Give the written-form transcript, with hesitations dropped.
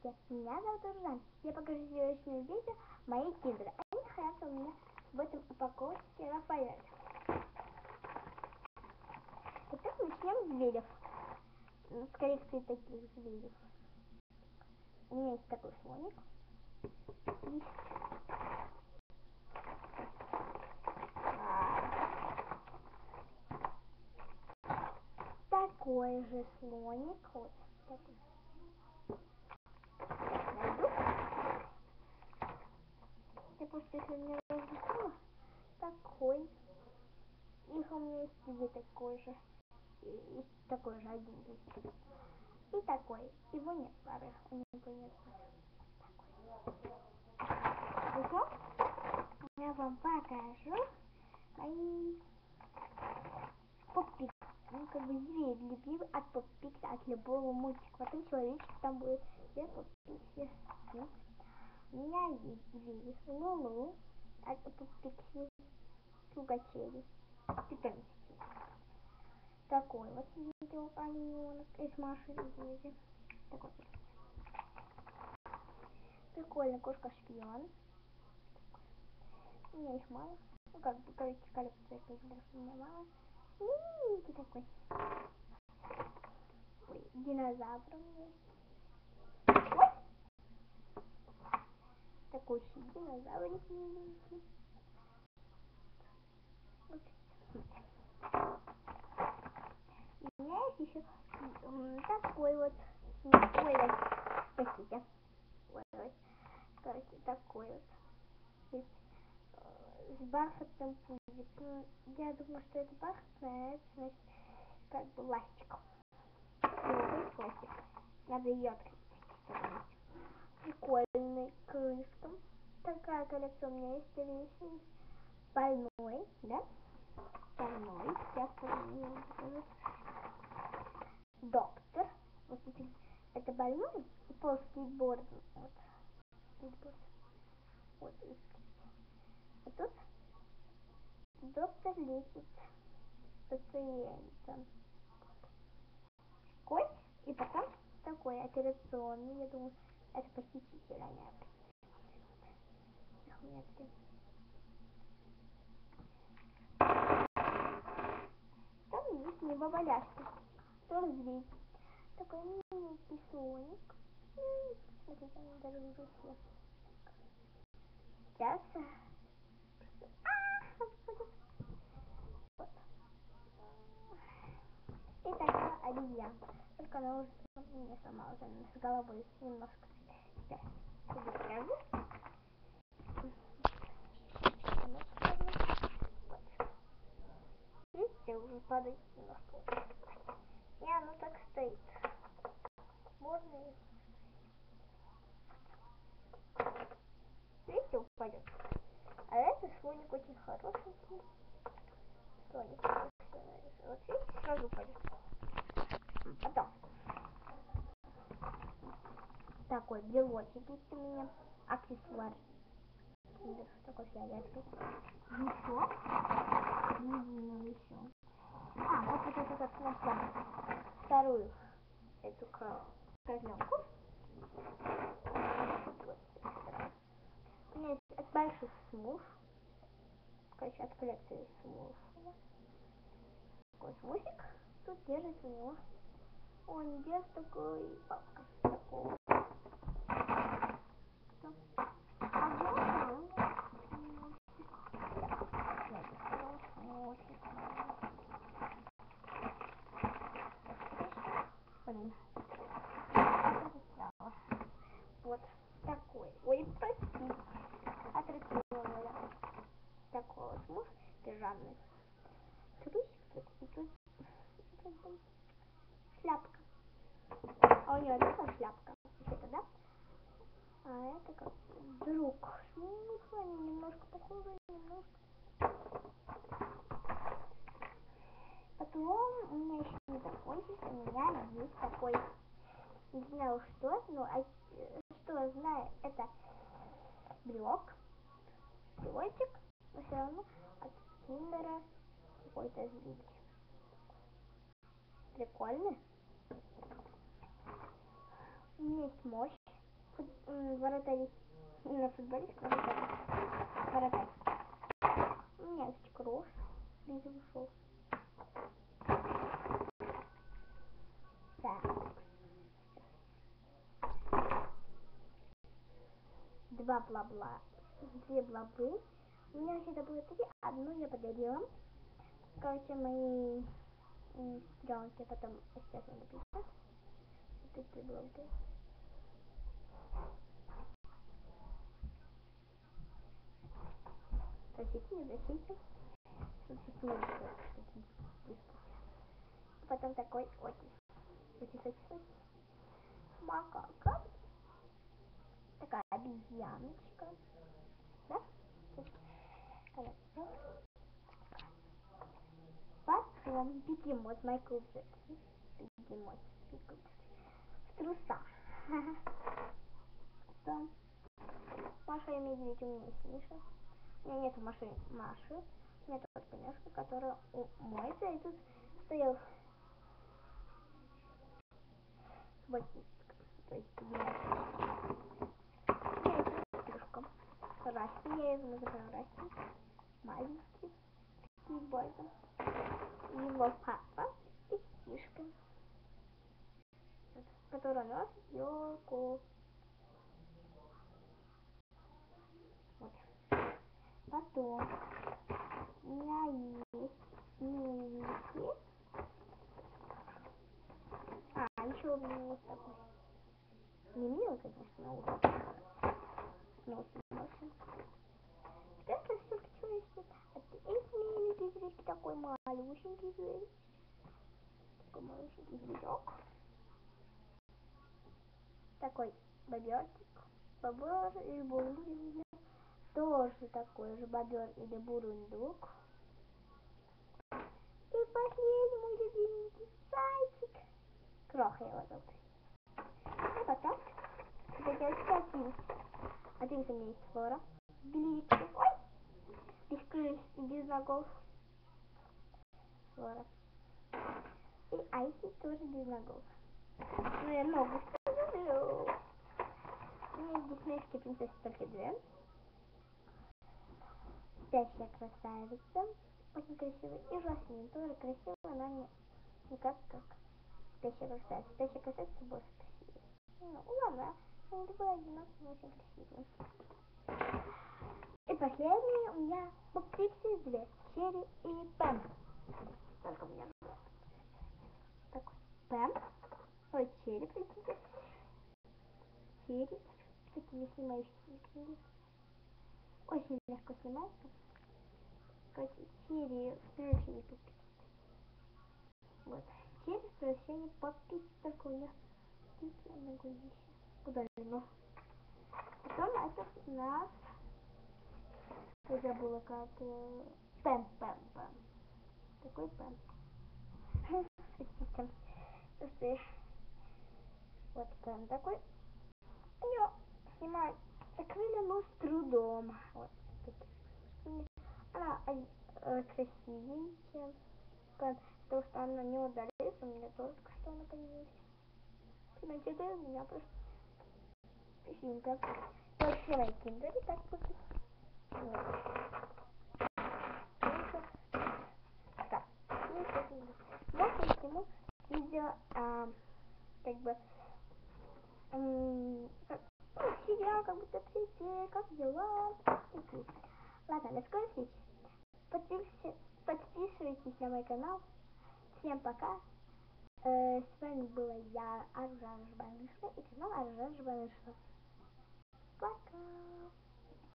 Здравствуйте, меня зовут Уржан. Я покажу сегодняшнее видео моей киндеры. Они хранятся у меня в этом упаковке Рафаэль. Итак, начнем с зверев. С коллекции таких зверев. У меня есть такой слоник. Такой же слоник. Вот такой. Найду. Я просто их у меня различила. Такой. Их у меня есть две такой же. И такой же один есть. И такой. Его нет, пары. У него нет. Такой. Я вам покажу мои поппик. Ну, как бы зверь любимый от поппикса, от любого мультика. Потом человечек там будет. Все поппиксы. У меня есть звери. Лулу от поппикси. Сугачели. Питомчики. Такой вот видео олененок из Маши Медведя. Такой. Прикольная кошка-шпион. У меня их мало. Ну как бы, короче, коллекция киндеров у меня мало. Миленький такой. Ой, динозавр у меня есть. Ой! Такой динозаврик миленький. Вот. У меня есть еще такой вот. Ой, простите. Ой, короче, такой вот. Есть с бархатным пузиком. Я думаю, что это бархатное, а это значит как бы ластик. Ластик. Надо ее открыть. Прикольный крышка. Такая коллекция у меня есть. Есть больной, да? Больной. Сейчас покажу. Доктор. Вот это больной и пол скейтборда. Вот. Скейтборд. Вот. А тут доктор лечит пациента. Кость. И потом такой операционный. Я думаю, это посетитель, а не там есть небоболяшка. Тоже зверь. Такой миленький слоник. Смотрите, они даже уже все. Сейчас. Вот. И такая обезьянка. Только она уже не сломалась. Она с головой немножко. Сейчас. Покажу. Видите, уже падает немножко. И оно так стоит. Можно их. Видите, упадет. А это слоник очень хорошенький. Слоник. Вот видите, сразу упадет. Потом. Такой брелочек есть у меня. Аксессуар. Такой фиолетовый. Еще. Еще. Вот это нашла вторую эту козленку. Вот. У меня есть от больших смурф. Короче, от коллекции смурф. Такой смурфик. Тут держит у него. Он держит такой папка. Такого. Блин. Вот такой. Ой, прости. Отрицовывала. Такой вот муж пижамный. Трусик тут и тут. Шляпка. А у нее такая шляпка. Это, да? А это как друг. Они немножко похожи, немножко. Потом у меня еще не закончился. У меня есть такой. Не знаю что, но что знаю, это брелок. Брелочек. Но все равно от киндера какой-то зверь. Прикольный. У меня есть мощь. Вратарь. На футболист вратарь. У меня есть крош. Лиза ушел. Так. 2 бла-бла. 2 блабы. У меня вообще-то было 3. Одну я подарила. Короче, мои сестренки потом, сейчас надо писать. Вот эти блабы. Простите, не защите. Потом такой очень макака. Такая обезьяночка. Да? Потом бегемот Майкл Джексон. Бегемот. В трусах. Потом Маша и Медведь, у меня есть Миша. У меня нет Маши. У меня только коняшка, которая моется. И тут стоял ботинок. То есть игрушка. Расти, я его называю Расти. Маленький. И бойка. Его папа и кишка, который носит елку. Вот. Потом у меня есть милки. Еще у меня есть такой. Не милый, конечно, но вот. Носим. Теперь красивый человечек. А эти миленькие зверьки, такой малюсенький зверь. Такой малюсенький зверек. Такой боберчик. Бобер и бурундук. Тоже такой же бобер или бурундук. И последний мой любименький зайчик. Кроха его зовут. А потом это один. Один у меня есть Флора. Белички. Ой! Без крыльев и без ногов. Флора. И Айси тоже без ногов. Ну я ногу люблю. У меня есть диснейские принцессы только 2. Спящая красавица. Очень красивая. И Жасмин тоже красивая, но не как спящая красавица. Спящая красавица больше красивее. Ну ладно. Они такой одинаковый, очень красивый. И последний у меня Пикси 2. Черри и Пэм. Только у меня такой Пэм. Ой, Черри, простите. Черри. Такие снимающие книги. Очень легко снимается. Короче, Черри в превращении по Пикси. Вот. Черри в превращении по Пикси. Только у меня Пикси ногой удалено. Потом это у нас... Я забыла, как... Пэм. Такой Пэм. Простите. Вот Пэм такой. У него снимают крылья, но с трудом. Вот. Она красивее, чем Пэм. Потому что она не удалится. У меня только что она появилась. Понимаете, это у меня просто песенка. Вот все мои киндеры так выглядят. Так. Можно сниму видео, как бы, сериал, как будто все серии, как дела. Ладно, до скорой встречи. Подписывайтесь на мой канал. Всем пока. С вами была я, Аржан Жбанышева, и канал Аржан Жбанышева. Пока.